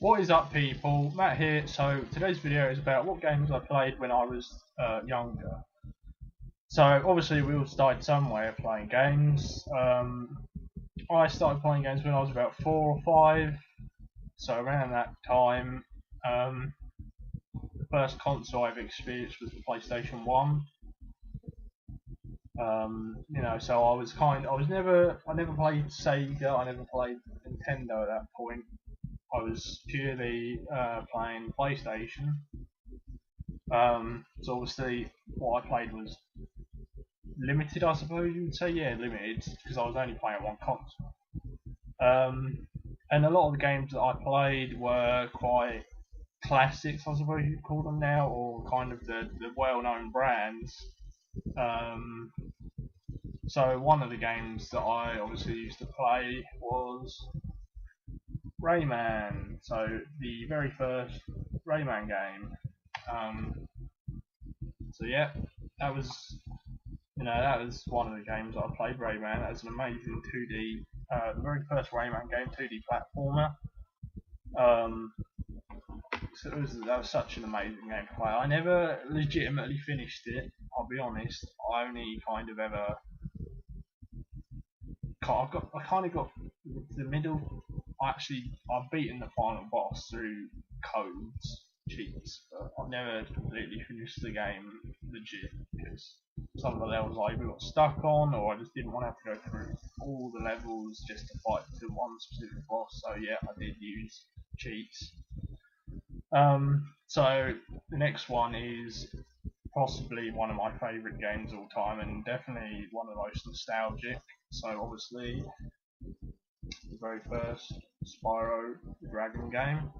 What is up, people? Matt here. So today's video is about what games I played when I was younger. So obviously we all started somewhere playing games. I started playing games when I was about 4 or 5. So around that time, the first console I've experienced was the PlayStation 1. So I never played Sega. I never played Nintendo at that point. I was purely playing PlayStation. So obviously what I played was limited, I suppose you would say. Yeah, limited, because I was only playing one console. And a lot of the games that I played were quite classics, I suppose you'd call them now, or kind of the well-known brands. So one of the games that I obviously used to play was Rayman, so the very first Rayman game. So yeah, that was one of the games I played. Rayman. That was an amazing 2D, the very first Rayman game, 2D platformer. So that was such an amazing game to play. I never legitimately finished it. I'll be honest. I only kind of ever. I kind of got to the middle. I've beaten the final boss through codes, cheats, but I've never completely finished the game legit, because some of the levels I either got stuck on, or I just didn't want to have to go through all the levels just to fight to one specific boss. So yeah, I did use cheats. So the next one is possibly one of my favourite games of all time, and definitely one of the most nostalgic. So obviously the very first Spyro the Dragon game.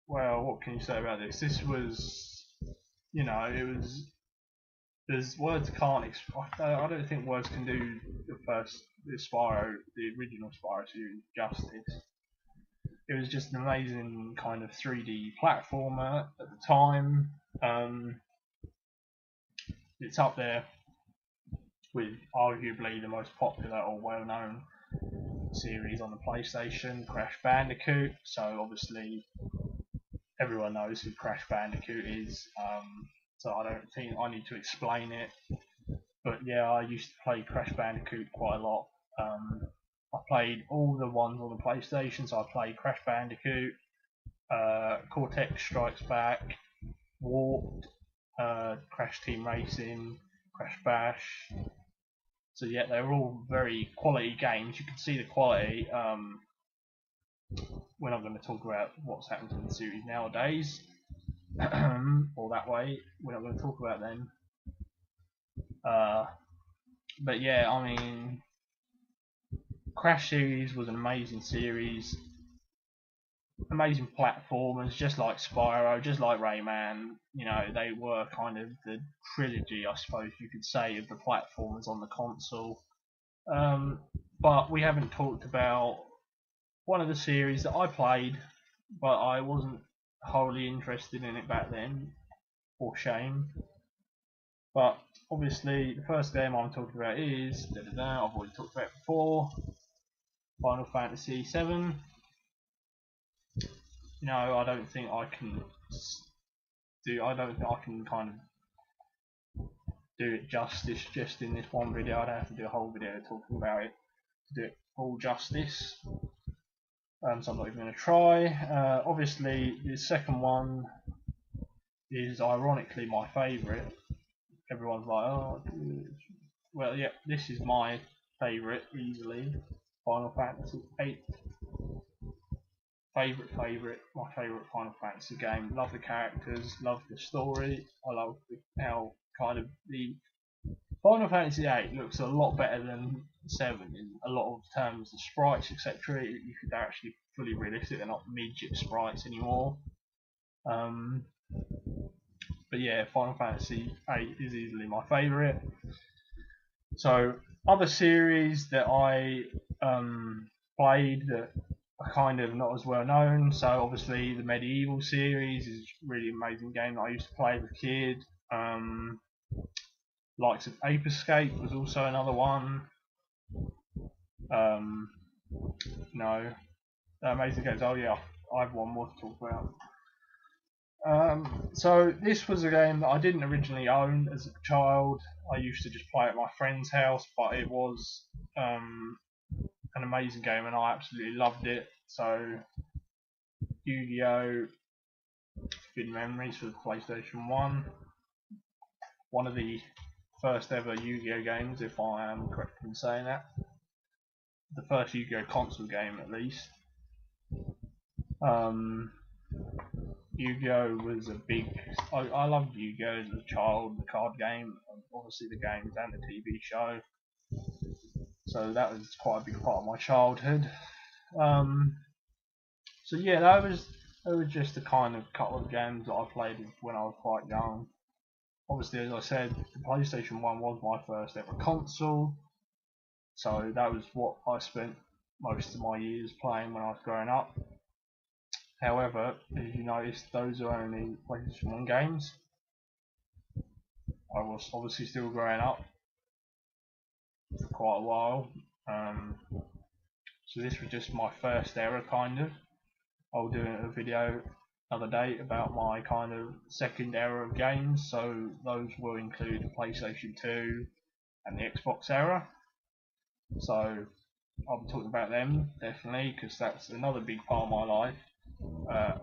Well, what can you say about this? This was, there's words can't I don't think words can do the original Spyro series justice. It was just an amazing kind of 3D platformer at the time. It's up there with arguably the most popular or well-known series on the PlayStation, Crash Bandicoot. So obviously everyone knows who Crash Bandicoot is. So I don't think I need to explain it. But yeah, I used to play Crash Bandicoot quite a lot. I played all the ones on the PlayStation. So I played Crash Bandicoot, Cortex Strikes Back, Warped, Crash Team Racing, Crash Bash. So yeah, they were all very quality games. You can see the quality when I'm going to talk about what's happened in the series nowadays, or that way, we're not going to talk about them. But yeah, I mean, Crash series was an amazing series. Amazing platformers, just like Spyro, just like Rayman. They were kind of the trilogy, I suppose you could say, of the platformers on the console. But we haven't talked about one of the series that I played, but I wasn't wholly interested in it back then, for shame. But obviously, the first game I'm talking about is I've already talked about it before, Final Fantasy VII. I don't think I can kind of do it justice just in this one video. I'd have to do a whole video talking about it to do it full justice. So I'm not even going to try. Obviously, the second one is ironically my favourite. Everyone's like, oh, well, yeah, this is my favourite easily. Final Fantasy VIII. My favourite Final Fantasy game. Love the characters, love the story. I love how kind of the Final Fantasy VIII looks a lot better than 7 in a lot of terms. The sprites, etc. You could actually fully realistic. They're not midget sprites anymore. But yeah, Final Fantasy VIII is easily my favourite. So other series that I played that are kind of not as well known. So obviously the Medieval series is a really amazing game that I used to play as a kid. Likes of Ape Escape was also another one. Amazing games. Oh yeah, I have one more to talk about. So this was a game that I didn't originally own as a child. I used to just play at my friend's house, but it was an amazing game and I absolutely loved it. So Yu-Gi-Oh! Good memories for the PlayStation 1. One of the first ever Yu-Gi-Oh! Games, if I am correct in saying that. The first Yu-Gi-Oh! Console game, at least. Um, Yu-Gi-Oh! Was a big. I loved Yu-Gi-Oh! As a child, the card game, obviously the games and the TV show. So that was quite a big part of my childhood. Um, so yeah, that was just the kind of couple of games that I played when I was quite young. Obviously, as I said, the PlayStation 1 was my first ever console, so that was what I spent most of my years playing when I was growing up. However, as you noticed, those are only PlayStation 1 games. I was obviously still growing up for quite a while, so this was just my first era, kind of. I'll do a video another day about my kind of second era of games, so those will include the PlayStation 2 and the Xbox era. So I'll be talking about them definitely because that's another big part of my life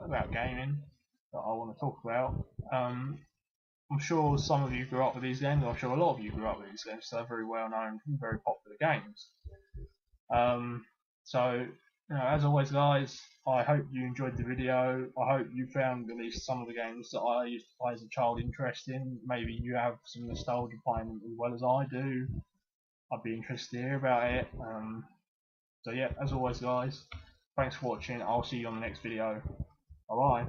about gaming that I want to talk about. I'm sure some of you grew up with these games. I'm sure a lot of you grew up with these games. So they're very well known, very popular games. So as always, guys, I hope you enjoyed the video. I hope you found at least some of the games that I used to play as a child interesting. Maybe you have some nostalgia playing them as well as I do. I'd be interested to hear about it. So yeah, as always, guys, thanks for watching. I'll see you on the next video. Bye bye.